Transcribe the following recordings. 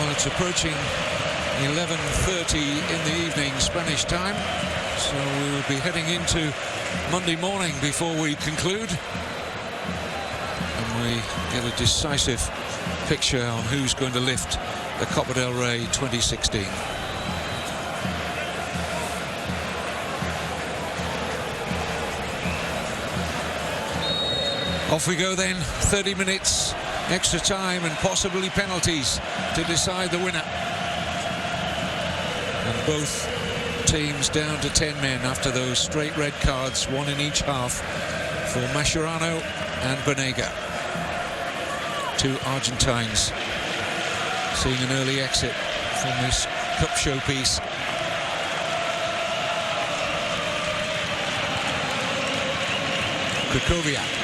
Well, it's approaching 11:30 in the evening Spanish time, so we will be heading into Monday morning before we conclude, and we get a decisive picture on who's going to lift the Copa del Rey 2016. Off we go then. 30 minutes, extra time and possibly penalties to decide the winner. And both teams down to 10 men after those straight red cards, one in each half for Mascherano and Banega. Two Argentines seeing an early exit from this cup showpiece. Krakowiak.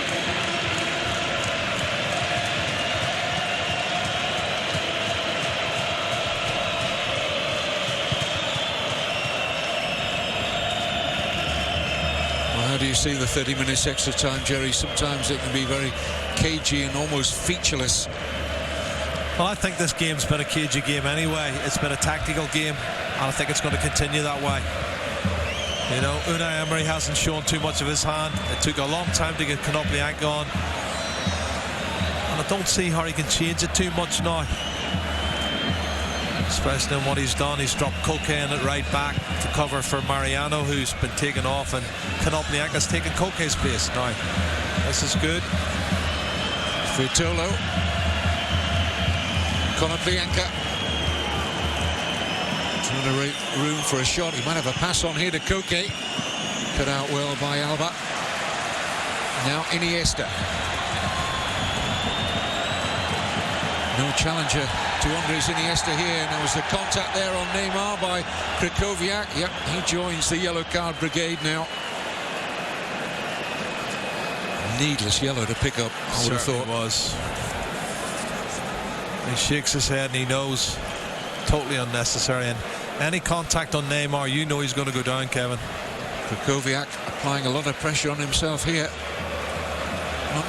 How do you see the 30 minutes extra time, Jerry? Sometimes it can be very cagey and almost featureless. Well, I think this game's been a cagey game anyway. It's been a tactical game, and I think it's going to continue that way. You know, Unai Emery hasn't shown too much of his hand. It took a long time to get Konoplyanka on, and I don't see how he can change it too much now. Especially in what he's done. He's dropped Koke in at right back to cover for Mariano, who's been taken off, and Konoplyanka's taken Koke's place now. This is good. Vitolo. Konoplyanka. Trying to make room for a shot. He might have a pass on here to Koke. Cut out well by Alba. Now Iniesta. No challenger to Andres Iniesta here. Now was the contact there on Neymar by Krakowiak. Yep, he joins the yellow card brigade now. Needless yellow to pick up, I would have thought. Was. He shakes his head and he knows. Totally unnecessary. And any contact on Neymar, you know he's going to go down, Kevin. Krakowiak applying a lot of pressure on himself here.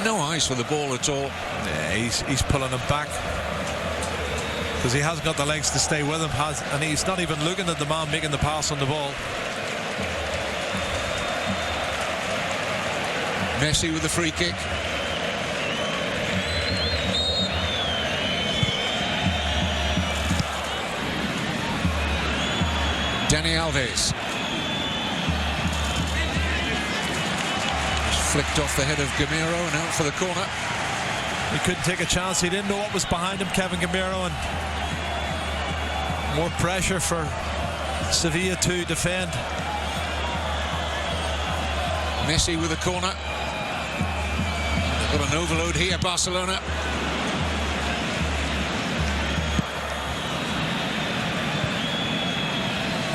No eyes for the ball at all. Yeah, he's pulling him back because he hasn't got the legs to stay with him, and he's not even looking at the man making the pass on the ball. Messi with the free kick. Dani Alves. Flicked off the head of Gamero and out for the corner. He couldn't take a chance. He didn't know what was behind him, Kevin Gamero, and more pressure for Sevilla to defend. Messi with the corner. They've got an overload here, Barcelona.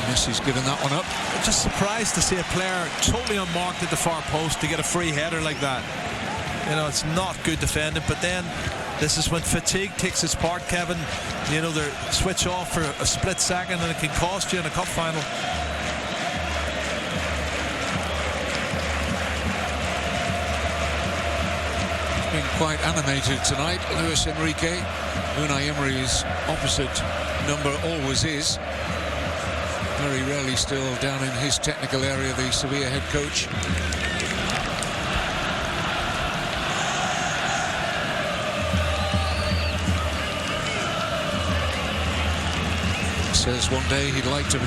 Messi's given that one up. I'm just surprised to see a player totally unmarked at the far post to get a free header like that. You know, it's not good defending, but then this is when fatigue takes its part, Kevin. You know, they switch off for a split second and it can cost you in a cup final. It's been quite animated tonight. Luis Enrique, Unai Emery's opposite number always is. Very rarely still down in his technical area, the Sevilla head coach. Says one day he'd like to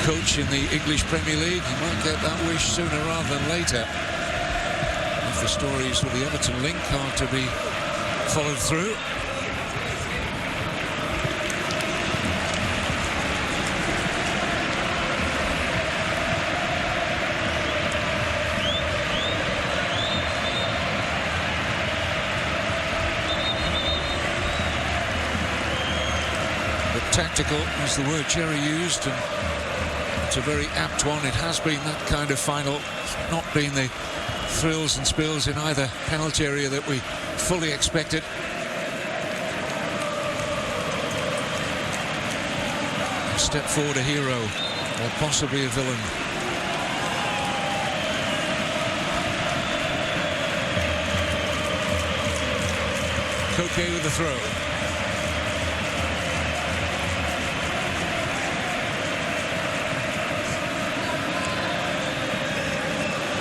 coach in the English Premier League. He might get that wish sooner rather than later. If the stories with the Everton link are to be followed through. Tactical is the word Jerry used, and it's a very apt one. It has been that kind of final. It's not been the thrills and spills in either penalty area that we fully expected. Step forward a hero, or possibly a villain. Koke with the throw.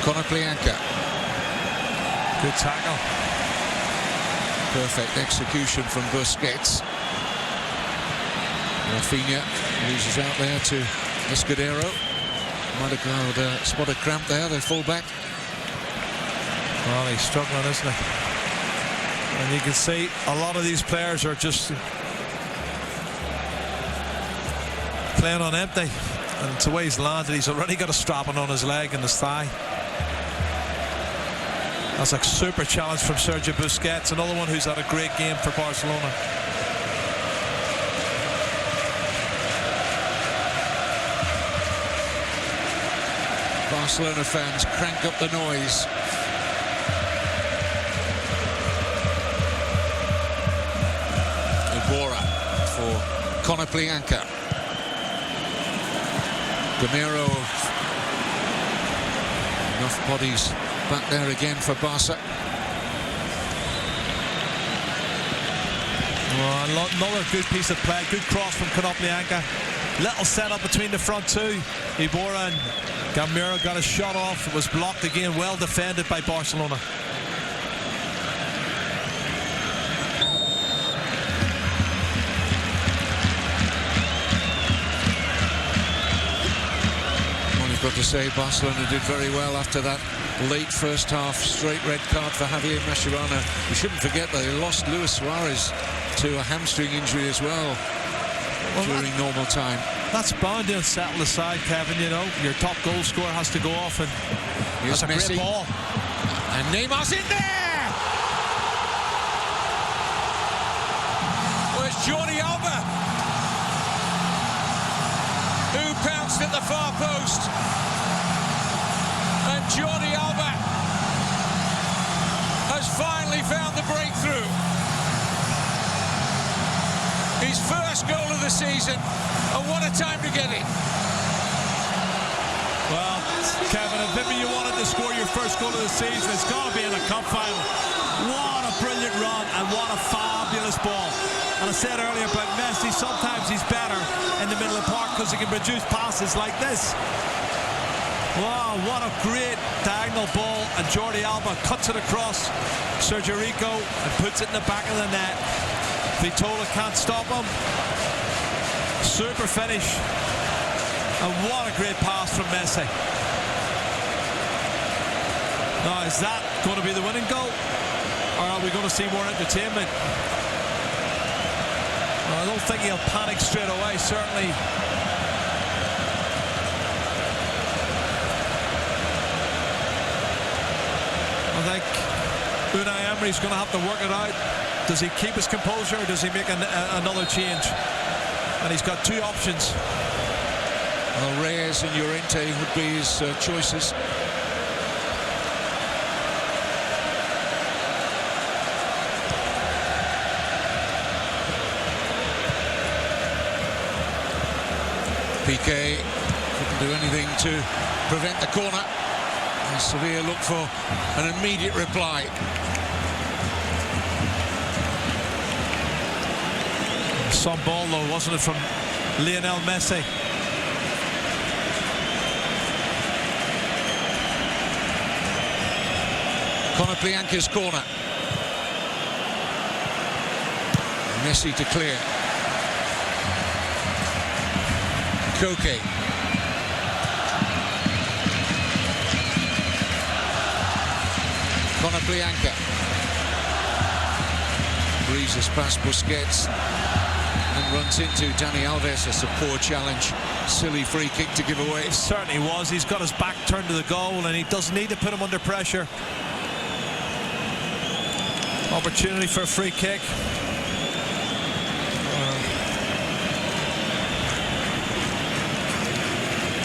Konoplyanka. Good tackle. Perfect execution from Busquets. Rafinha loses out there to Escudero. Might have got spotted cramp there, the fullback. Well, he's struggling, isn't he? And you can see a lot of these players are just playing on empty. And it's the way he's landed. He's already got a strapping on his leg and his thigh. That's a super challenge from Sergio Busquets, another one who's had a great game for Barcelona. Barcelona fans crank up the noise. Iborra for Konoplyanka. Gamero, enough bodies back there again for Barca. Well, another good piece of play, good cross from Konoplyanka. Little setup between the front two. Iborra and Gamero got a shot off. It was blocked again, well defended by Barcelona. Got to say, Barcelona did very well after that late first half straight red card for Javier Mascherano. We shouldn't forget that they lost Luis Suarez to a hamstring injury as well during normal time. That's bound to settle the side, Kevin. You know, your top goal scorer has to go off, and here's that's a Messi. great ball. And Neymar's in there! Where's Jordi Alba? Who pounced at the far post? And Jordi Alba has finally found the breakthrough. His first goal of the season, and what a time to get it. Well, Kevin, if ever you wanted to score your first goal of the season, it's got to be in a cup final. What a brilliant run, and what a fabulous ball. And I said earlier about Messi, sometimes he's better in the middle of the park because he can produce passes like this. Wow, what a great diagonal ball, and Jordi Alba cuts it across Sergio Rico and puts it in the back of the net. Vitola can't stop him. Super finish, and what a great pass from Messi. Now, is that going to be the winning goal, or are we going to see more entertainment? Well, I don't think he'll panic straight away, certainly. I think Unai Emery's going to have to work it out. Does he keep his composure, or does he make another change? And he's got two options. Well, Reyes and Llorente would be his choices. Piqué couldn't do anything to prevent the corner. And Sevilla look for an immediate reply. Some ball though, wasn't it, from Lionel Messi? Konoplyanka's corner. Messi to clear. Koke. Konoplyanka. Breezes past Busquets and runs into Dani Alves. That's a poor challenge. Silly free kick to give away. It certainly was. He's got his back turned to the goal, and he doesn't need to put him under pressure. Opportunity for a free kick.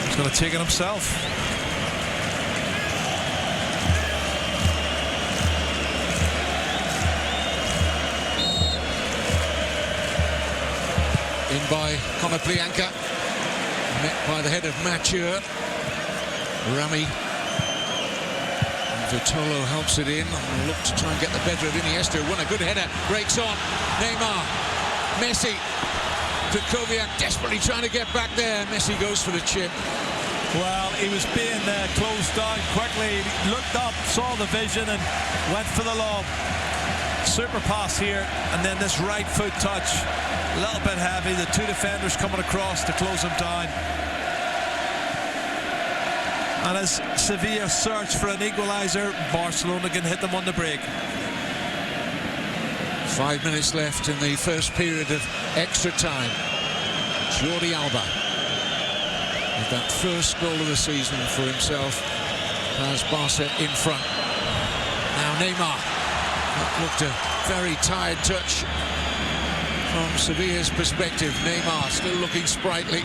He's going to take it himself. In by Konoplyanka. Met by the head of Mathieu. Rami. Vitolo helps it in and look to try and get the better of Iniesta. Won a good header. Breaks on. Neymar. Messi. Kovacic desperately trying to get back there. Messi goes for the chip. Well, he was being closed down quickly. He looked up, saw the vision, and went for the lob. Super pass here, and then this right foot touch. A little bit heavy. The two defenders coming across to close him down. And as Sevilla search for an equaliser, Barcelona can hit them on the break. 5 minutes left in the first period of extra time. Jordi Alba, with that first goal of the season for himself, has Barca in front. Now Neymar. That looked a very tired touch from Sevilla's perspective. Neymar still looking sprightly.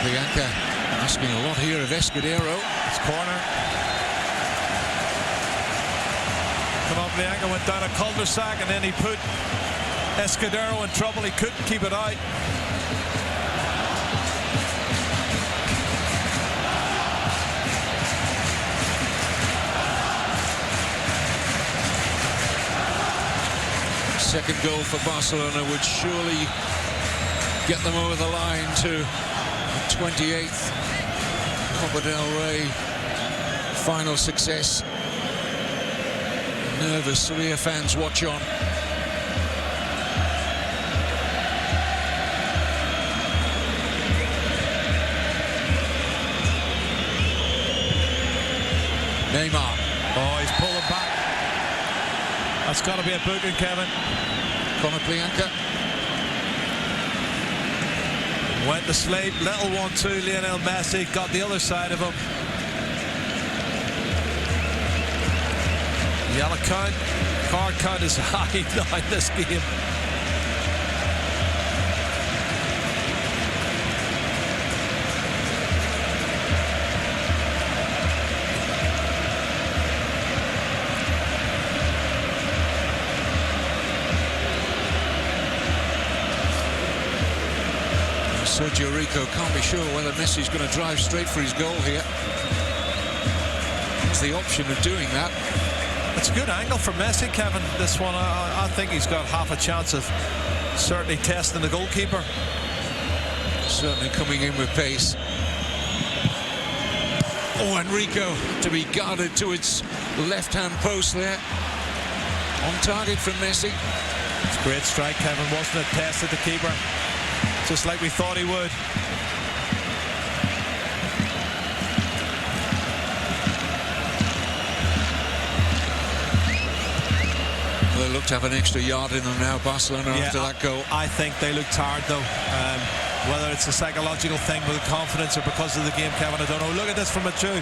Bianca asking a lot here of Escudero. It's corner. Bianca went down a cul-de-sac, and then he put Escudero in trouble. He couldn't keep it out. Second goal for Barcelona would surely get them over the line to 28th Copa del Rey final success. Nervous Sevilla fans watch on. Neymar. Oh, he's pulling back. That's got to be a booking, Kevin. Bianca. Went to sleep, little 1-2, Lionel Messi got the other side of him. Yellow count, card count is high now in this game. Sergio Rico can't be sure whether Messi's going to drive straight for his goal here. It's the option of doing that. It's a good angle for Messi, Kevin. This one, I think he's got half a chance of certainly testing the goalkeeper. Certainly coming in with pace. Oh, and Rico to be guarded to its left-hand post there. On target from Messi. It's a great strike, Kevin, wasn't it? Tested the keeper. Just like we thought he would. Well, they look to have an extra yard in them now, Barcelona, after that goal. I think they look tired, though. Whether it's a psychological thing with the confidence or because of the game, Kevin, I don't know. Look at this from Machu.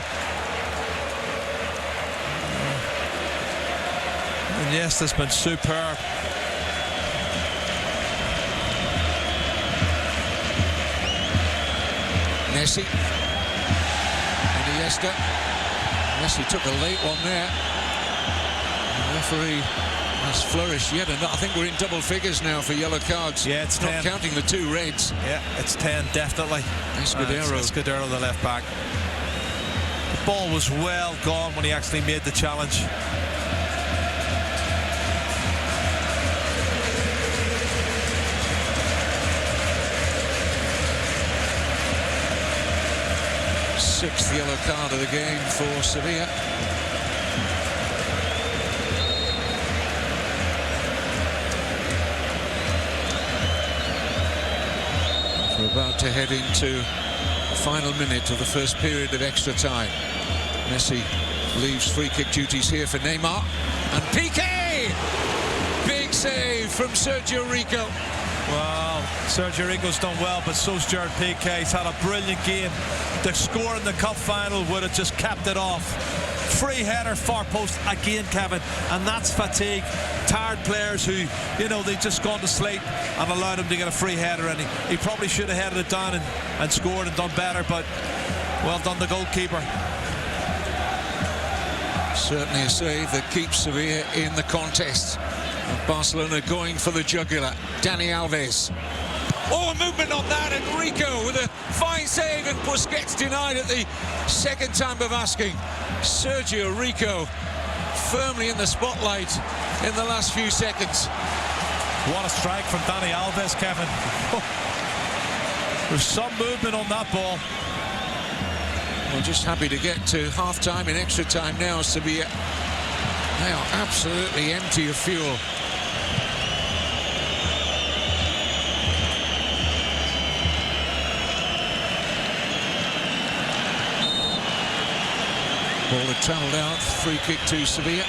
And yes, this has been superb. Messi. Iniesta. Messi took a late one there. The referee has flourished yet, and I think we're in double figures now for yellow cards. Yeah, it's not 10. Counting the two reds. Yeah, it's 10, definitely. Escudero. Escudero, the left back. The ball was well gone when he actually made the challenge. Sixth yellow card of the game for Sevilla. We're about to head into the final minute of the first period of extra time. Messi leaves free kick duties here for Neymar. And Piqué! Big save from Sergio Rico. Well, Sergio Rico's done well, but so's Gerard Piqué. He's had a brilliant game. The score in the cup final would have just capped it off. Free header, far post again, Kevin, and that's fatigue. Tired players who, you know, they've just gone to sleep and allowed him to get a free header, and he probably should have headed it down and scored and done better, but well done, the goalkeeper. Certainly a save that keeps Sevilla in the contest. And Barcelona going for the jugular. Dani Alves. Oh, a movement on that, and Rico with a fine save, and Busquets denied at the second time of asking. Sergio Rico firmly in the spotlight in the last few seconds. What a strike from Dani Alves, Kevin. There's some movement on that ball. We're just happy to get to half-time in extra time now. Sevilla, they are absolutely empty of fuel. Ball had travelled out, free kick to Sevilla.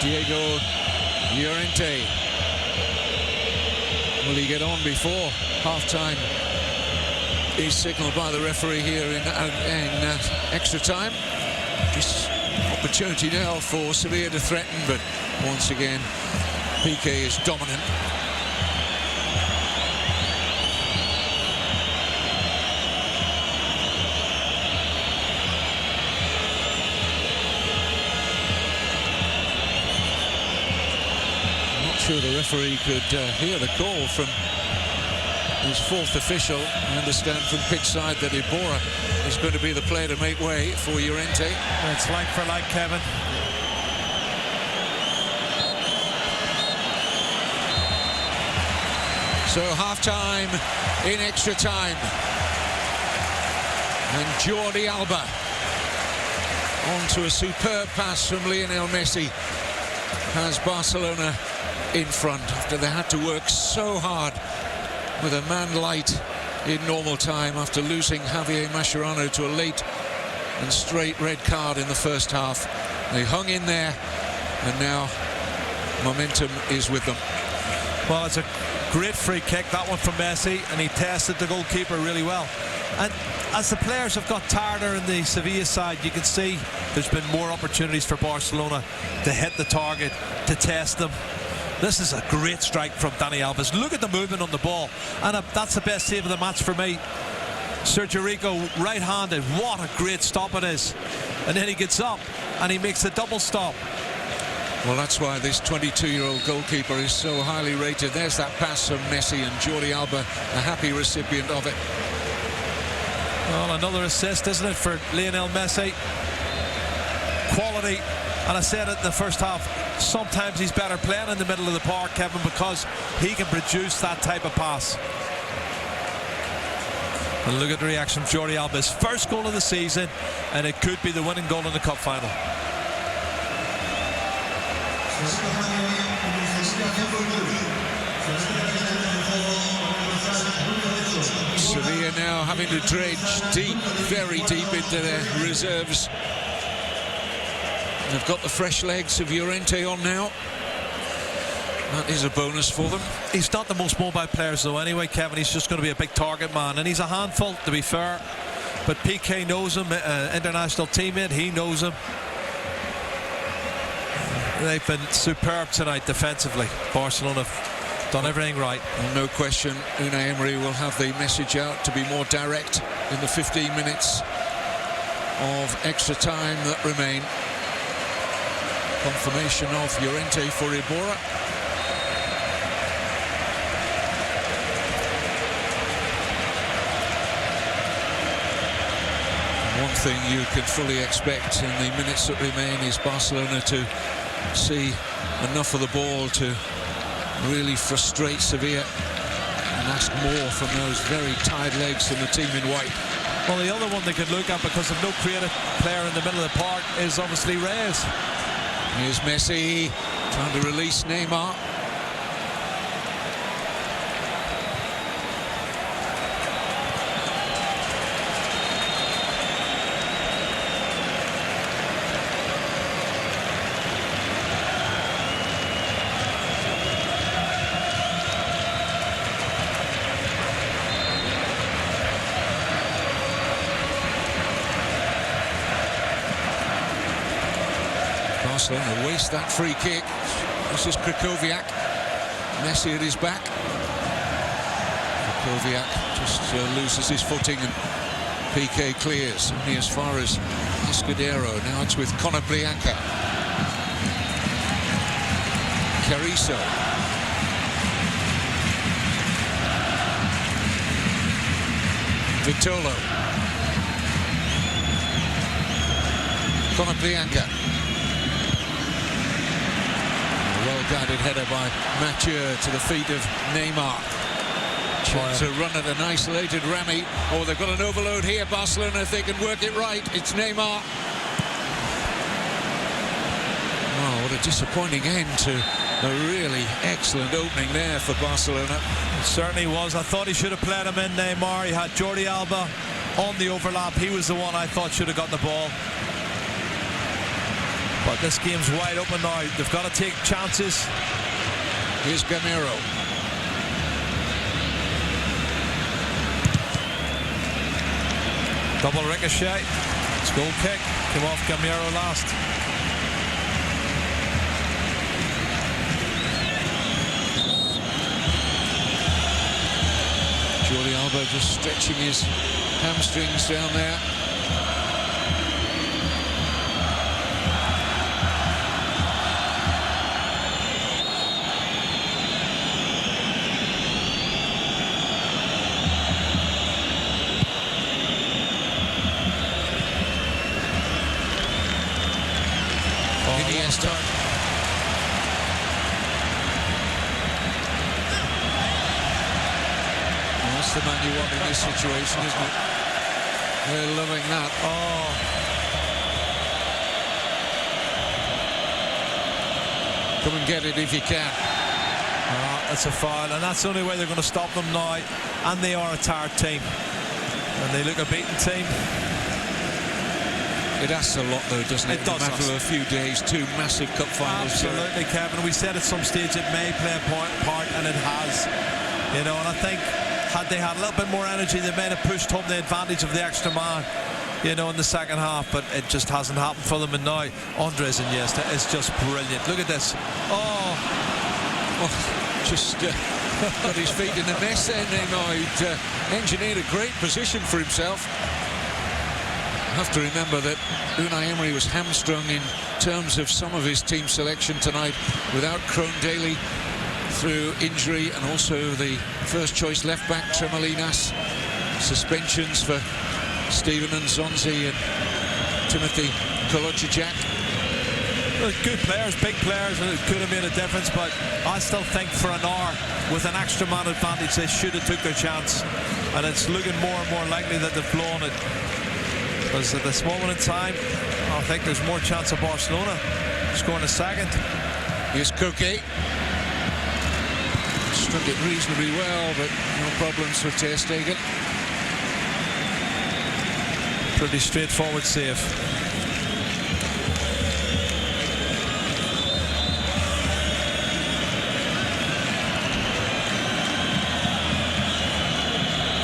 Diego Llorente. Will he get on before half-time is signalled by the referee here in extra time? Just opportunity now for Sevilla to threaten, but once again, Piqué is dominant. The referee could hear the call from his fourth official. I understand from pitch side that Iborra is going to be the player to make way for Llorente. It's like for like, Kevin. So half-time in extra time. And Jordi Alba onto a superb pass from Lionel Messi has Barcelona in front after they had to work so hard with a man light in normal time after losing Javier Mascherano to a late and straight red card in the first half. They hung in there and now momentum is with them. Well, it's a great free kick, that one from Messi, and he tested the goalkeeper really well. And as the players have got tireder in the Sevilla side, you can see there's been more opportunities for Barcelona to hit the target, to test them. This is a great strike from Dani Alves. Look at the movement on the ball. And that's the best save of the match for me. Sergio Rico, right-handed. What a great stop it is. And then he gets up and he makes a double stop. Well, that's why this 22-year-old goalkeeper is so highly rated. There's that pass from Messi, and Jordi Alba, a happy recipient of it. Well, another assist, isn't it, for Lionel Messi? Quality. And I said it in the first half, sometimes he's better playing in the middle of the park, Kevin, because he can produce that type of pass. And look at the reaction from Jordi Alba's first goal of the season, and it could be the winning goal in the cup final. Sevilla now having to dredge deep, very deep into their reserves. They've got the fresh legs of Llorente on now. That is a bonus for them. He's not the most mobile players though anyway, Kevin. He's just going to be a big target man, and he's a handful, to be fair. But Piqué knows him, international teammate, he knows him. They've been superb tonight defensively. Barcelona have done everything right. Well, no question, Unai Emery will have the message out to be more direct in the 15 minutes of extra time that remain. Confirmation of Llorente for Iborra. One thing you can fully expect in the minutes that remain is Barcelona to see enough of the ball to really frustrate Sevilla and ask more from those very tired legs from the team in white. Well, the other one they could look at, because of no creative player in the middle of the park, is obviously Reyes. Here's Messi trying to release Neymar. Barcelona waste that free kick. This is Krychowiak. Messi at his back. Krychowiak just loses his footing, and Piqué clears only as far as Escudero. Now it's with Konoplyanka. Carrizo. Vitolo. Konoplyanka. Well-guided header by Mathieu to the feet of Neymar. Chance to run at an isolated Rami. Oh, they've got an overload here, Barcelona, if they can work it right. It's Neymar. Oh, what a disappointing end to a really excellent opening there for Barcelona. It certainly was. I thought he should have played him in, Neymar. He had Jordi Alba on the overlap. He was the one I thought should have got the ball. But this game's wide open now. They've got to take chances. Here's Gamero. Double ricochet. It's goal kick. Came off Gamero last. Jordi Alba just stretching his hamstrings down there. That's the man you want in this situation, isn't it? They're loving that. Oh. Come and get it if you can. That's a foul, and that's the only way they're going to stop them now. And they are a tired team. And they look a beaten team. It asks a lot, though, doesn't it? It does. In a matter of a few days, 2 massive cup finals. Absolutely, Kevin. We said at some stage it may play a part, and it has. You know, and I think had they had a little bit more energy, they may have pushed home the advantage of the extra man, you know, in the second half, but it just hasn't happened for them. And now Andres Iniesta is just brilliant. Look at this. Oh, just got his feet in the mess there. Neymar, he'd engineered a great position for himself. I have to remember that Unai Emery was hamstrung in terms of some of his team selection tonight, without Krohn Daly through injury, and also the first choice left back Tremolinas. Suspensions for Steven Nzonzi and Timothy Kolodziejczak. Good players, big players, and it could have made a difference, but I still think for an hour with an extra man advantage they should have took their chance, and it's looking more and more likely that they've blown it, because at this moment in time I think there's more chance of Barcelona scoring a second. Here's Koke. Struck it reasonably well, but no problems for Ter Stegen. Pretty straightforward save.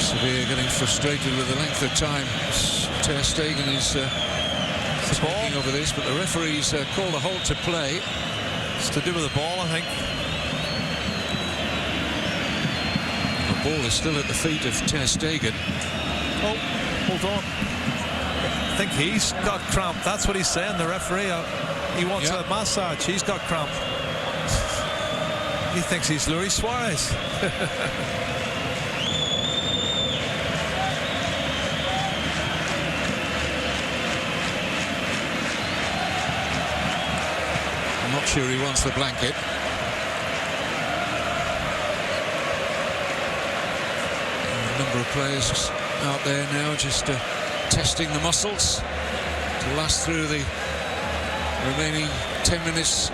Sevilla getting frustrated with the length of time. Ter Stegen is speaking over this, but the referee's called a halt to play. It's to do with the ball, I think. The ball is still at the feet of Ter Stegen. Oh, hold on. I think he's got cramp. That's what he's saying, the referee. He wants a massage. He's got cramp. He thinks he's Luis Suarez. I'm not sure he wants the blanket. A number of players out there now just testing the muscles to last through the remaining 10 minutes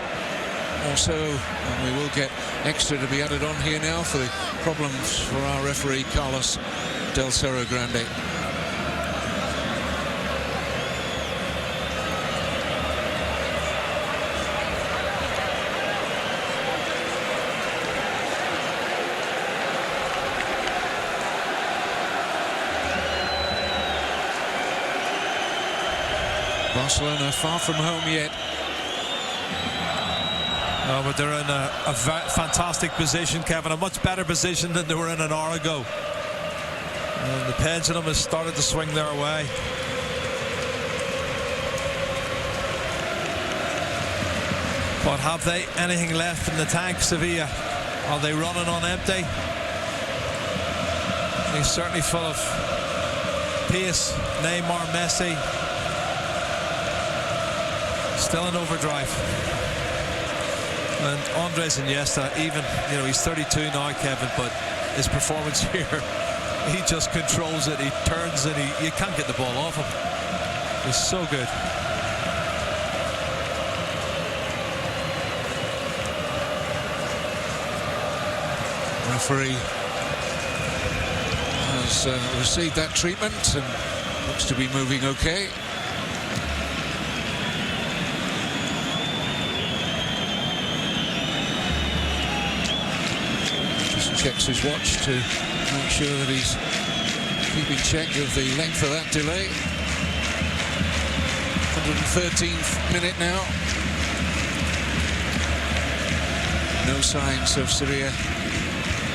or so, and we will get extra to be added on here now for the problems for our referee Carlos Del Cerro Grande. Barcelona far from home yet. No, but they're in a fantastic position, Kevin. A much better position than they were in an hour ago. And the pendulum has started to swing their way. But have they anything left in the tank, Sevilla? Are they running on empty? He's certainly full of pace. Neymar, Messi. Still in overdrive. And Andres Iniesta, even, you know, he's 32 now, Kevin, but his performance here, he just controls it. He turns it. You can't get the ball off him. He's so good. Referee has received that treatment and looks to be moving okay. Just checks his watch to make sure that he's keeping check of the length of that delay. 113th minute now. No signs of Sevilla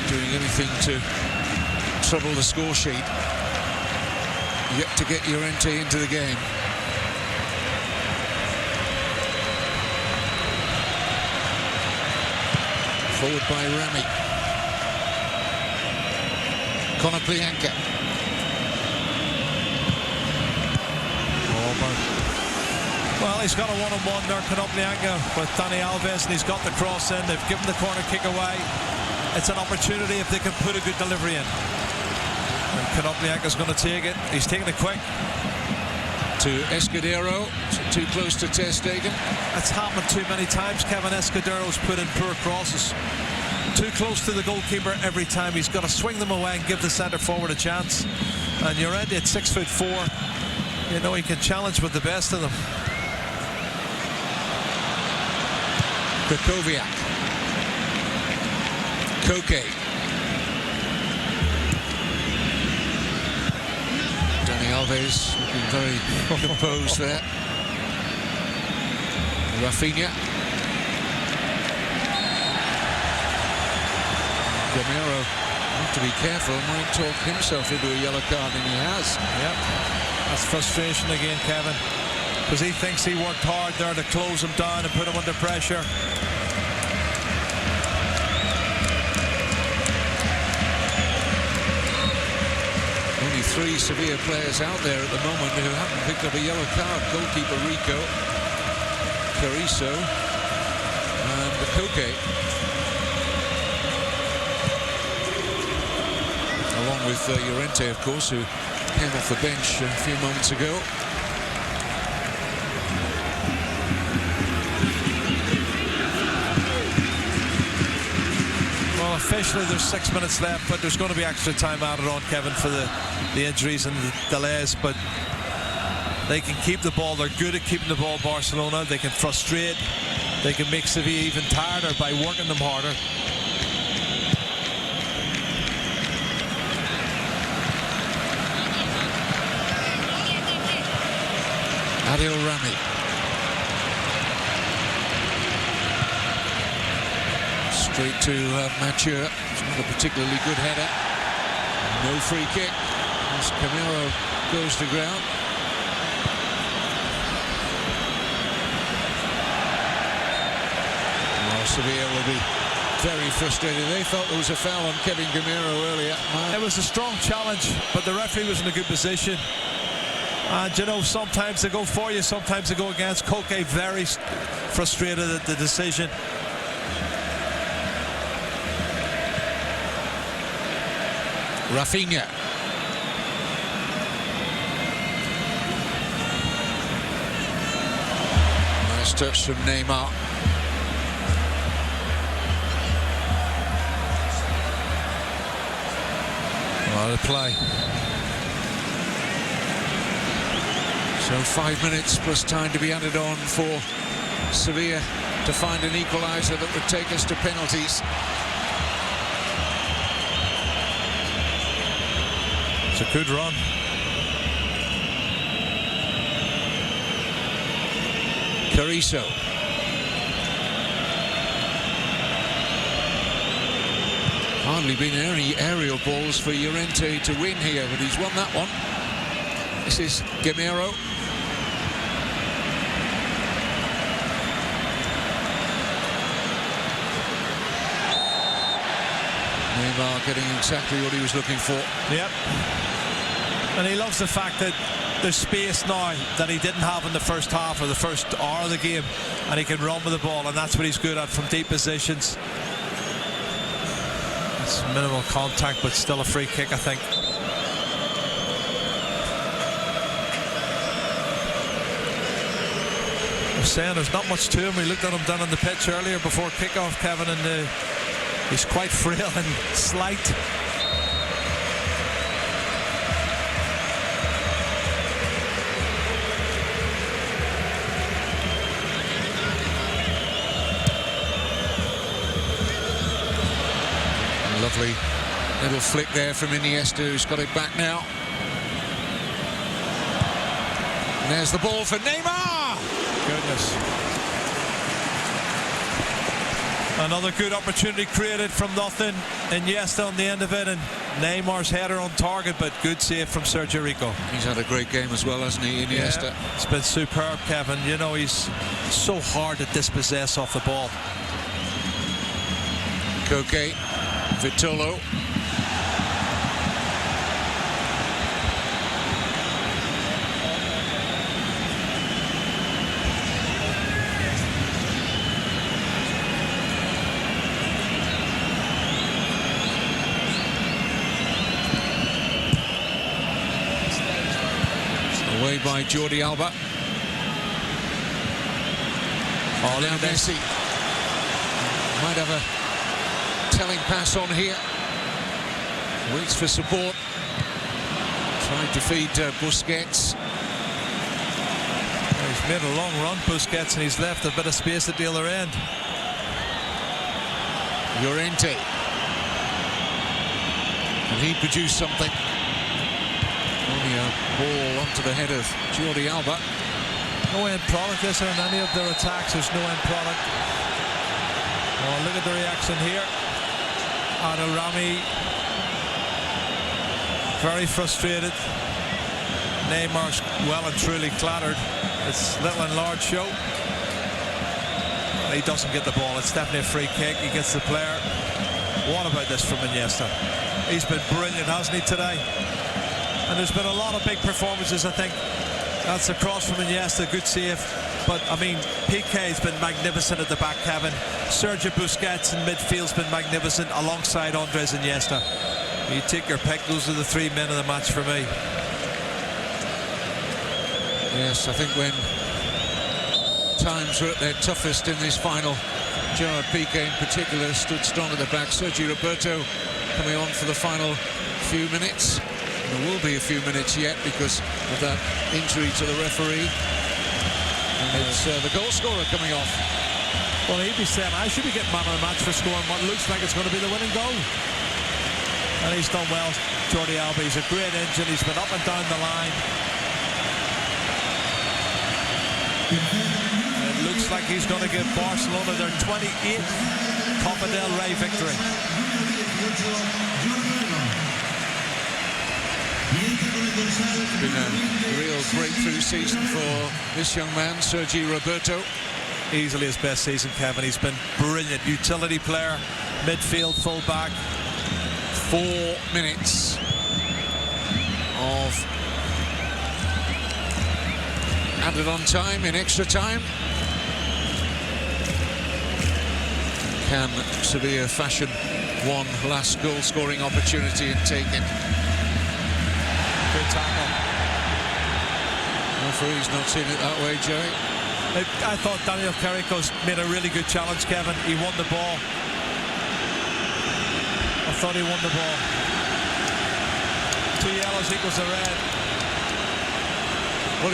doing anything to trouble the score sheet. Yet to get Llorente into the game. Forward by Rami. Playmaking. Well, he's got a one-on-one there, Playmaking, with Dani Alves, and he's got the cross in. They've given the corner kick away. It's an opportunity if they can put a good delivery in. And Playmaking's going to take it. He's taking it quick. To Escudero, too close to Ter Stegen. That's happened too many times. Kevin Escudero's put in poor crosses. Too close to the goalkeeper every time. He's got to swing them away and give the centre forward a chance. And Llorente at 6'4", you know, he can challenge with the best of them. Krakowiak. Koke. Dani Alves looking very composed there. Rafinha. Gamero have to be careful, might talk himself into a yellow card, and he has. Yep. That's frustration again, Kevin, because he thinks he worked hard there to close him down and put him under pressure. Only 3 Sevilla players out there at the moment who haven't picked up a yellow card. Goalkeeper Rico, Carrizo, and Koke. Along with Llorente, of course, who came off the bench a few moments ago. Well, officially there's 6 minutes left, but there's going to be extra time added on, Kevin, for the injuries and the delays. But they can keep the ball. They're good at keeping the ball, Barcelona. They can frustrate. They can make Sevilla even tireder by working them harder. Adil Rami. Straight to Mature. It's not a particularly good header. No free kick as Camero goes to ground. Well, Sevilla will be very frustrated. They felt there was a foul on Kevin Gamero earlier. It was a strong challenge, but the referee was in a good position. And you know, sometimes they go for you, sometimes they go against. Koke very frustrated at the decision. Rafinha. Nice touch from Neymar. Well, the play. So 5 minutes plus time to be added on for Sevilla to find an equaliser that would take us to penalties. It's a good run. Carrizo. Hardly been any aerial balls for Llorente to win here, but he's won that one. This is Gamero. Neymar getting exactly what he was looking for. Yep. And he loves the fact that there's space now that he didn't have in the first half or the first hour of the game, and he can run with the ball, and that's what he's good at from deep positions. It's minimal contact, but still a free kick, I think. I was saying there's not much to him. We looked at him down on the pitch earlier before kickoff, Kevin, and he's quite frail and slight. Lovely little flick there from Iniesta, who's got it back now. And there's the ball for Neymar. Goodness. Another good opportunity created from nothing. Iniesta on the end of it, and Neymar's header on target, but good save from Sergio Rico. He's had a great game as well, hasn't he, Iniesta? Yeah, it's been superb, Kevin. You know, he's so hard to dispossess off the ball. Koke, Vitolo. Away by Jordi Alba. Oh, now Messi might have a telling pass on here. Waits for support. Tried to feed Busquets. He's made a long run, Busquets, and he's left a bit of space at the other end. Llorente. Can he produce something? Only a ball onto the head of Jordi Alba. No end product, is there, in any of their attacks? There's no end product. Oh, look at the reaction here. Rami, very frustrated. Neymar's well and truly clattered. It's little and large show. He doesn't get the ball. It's definitely a free kick. He gets the player. What about this from Iniesta? He's been brilliant, hasn't he, today? And there's been a lot of big performances, I think. That's a cross from Iniesta, good save. But, I mean, Piqué's been magnificent at the back, Kevin. Sergio Busquets in midfield's been magnificent alongside Andres Iniesta. You take your pick, those are the three men of the match for me. Yes, I think when times were at their toughest in this final, Gerard Piqué in particular stood strong at the back. Sergio Roberto coming on for the final few minutes. There will be a few minutes yet because of that injury to the referee. And it's the goal scorer coming off. Well, he'd be saying, I should be getting man of the match for scoring what looks like it's going to be the winning goal. And he's done well, Jordi Alba. He's a great engine. He's been up and down the line. It looks like he's going to give Barcelona their 28th Copa del Rey victory. It's been a real breakthrough season for this young man, Sergi Roberto. Easily his best season, Kevin. He's been brilliant. Utility player, midfield, full-back. 4 minutes of added on time in extra time. Can Sevilla fashion one last goal-scoring opportunity and take it? Good tackle. Referee's not seen it that way, Jerry. I thought Daniel Carrico's made a really good challenge, Kevin. He won the ball. I thought he won the ball. 2 yellows equals a red. Well,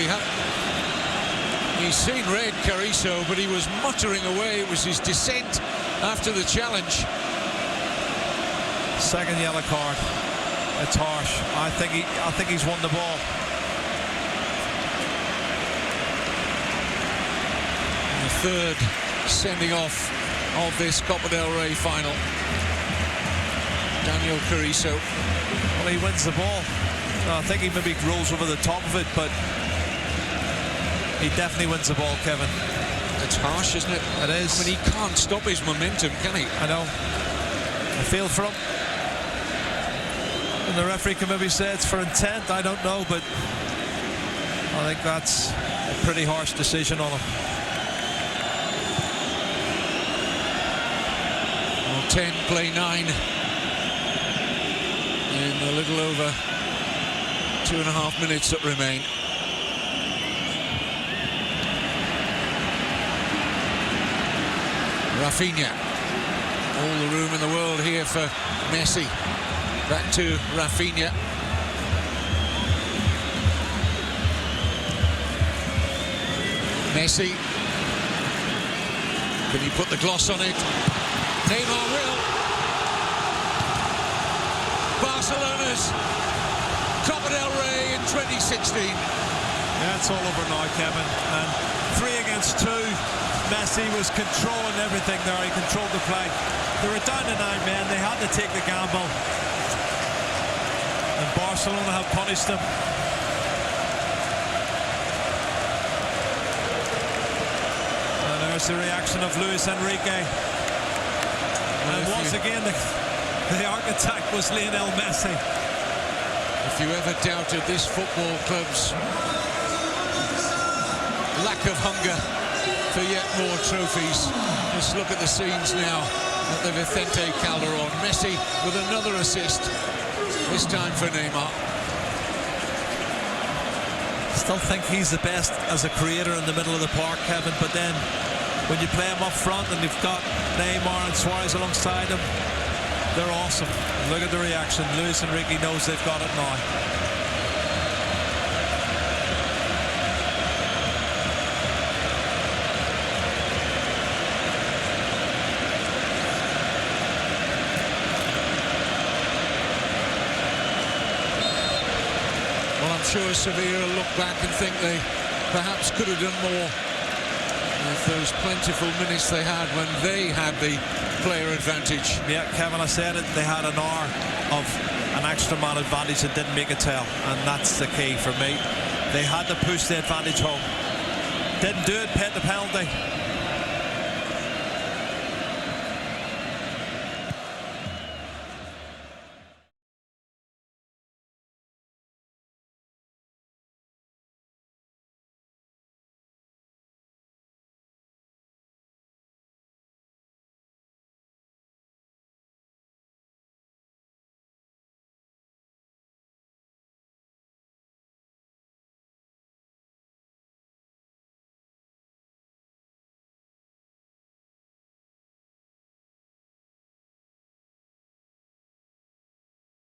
he's seen red, Carrizo, but he was muttering away. It was his dissent after the challenge. Second yellow card. It's harsh. I think he's won the ball. And the third sending off of this Copa del Rey final. Daniel Carrizo. Well, he wins the ball. I think he maybe rolls over the top of it, but he definitely wins the ball, Kevin. It's harsh, isn't it? It is. I mean, he can't stop his momentum, can he? I know. I feel for him. And the referee can maybe say it's for intent. I don't know, but I think that's a pretty harsh decision on him. Well, 10 play 9 in a little over 2.5 minutes that remain. Rafinha, all the room in the world here for Messi. Back to Rafinha. Messi, can he put the gloss on it? Neymar will. Barcelona's Copa del Rey in 2016. Yeah, it's all over now, Kevin. And 3 against 2. Messi was controlling everything there. He controlled the play. They were down to 9 men. They had to take the gamble. And Barcelona have punished them. And there's the reaction of Luis Enrique. And once again, the architect was Lionel Messi. If you ever doubted this football club's lack of hunger for yet more trophies, just look at the scenes now at the Vicente Calderón. Messi with another assist, this time for Neymar. Still think he's the best as a creator in the middle of the park, Kevin, but then when you play him up front and you've got Neymar and Suarez alongside him, they're awesome. Look at the reaction. Luis Enrique knows they've got it now. Well, I'm sure Sevilla look back and think they perhaps could have done more with those plentiful minutes they had when they had the player advantage. Yeah, Kevin, I said it. They had an hour of an extra man advantage and didn't make it tell, and that's the key for me. They had to push the advantage home. Didn't do it, paid the penalty.